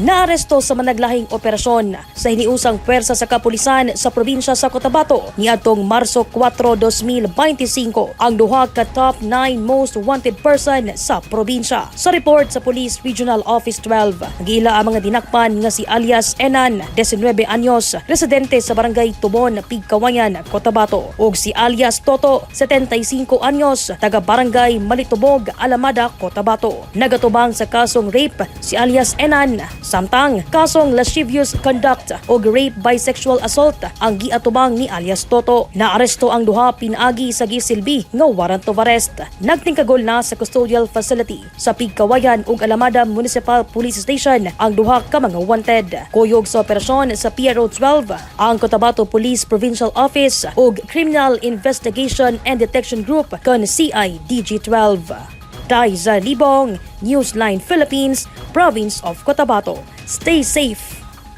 Naaresto sa managlahing operasyon sa hiniusang pwersa sa kapulisan sa probinsya sa Cotabato niadtong Marso 4, 2025 ang duha ka top 9 most wanted person sa probinsya. Sa report sa Police Regional Office 12, nagila ang mga dinakpan nga si alias Enan, 19 anyos, residente sa barangay Tubon, Pigkawayan, Cotabato, ug si alias Toto, 75 anyos, taga barangay Malitubog, Alamada, Cotabato. Nag-atubang sa kasong rape si alias Enan, samtang kasong lascivious conduct o rape by sexual assault ang giatubang ni alias Toto. Naaresto ang duha pinaagi sa gisilbi nga warrant of arrest. Nagtingkagol na sa custodial facility sa Pigkawayan ug Alamada Municipal Police Station ang duha ka mga wanted. Kuyog sa operasyon sa PRO 12 ang Cotabato Police Provincial Office ug Criminal Investigation and Detection Group kon CIDG 12. Dai Libong, Newsline Philippines, Province of Cotabato. Stay safe.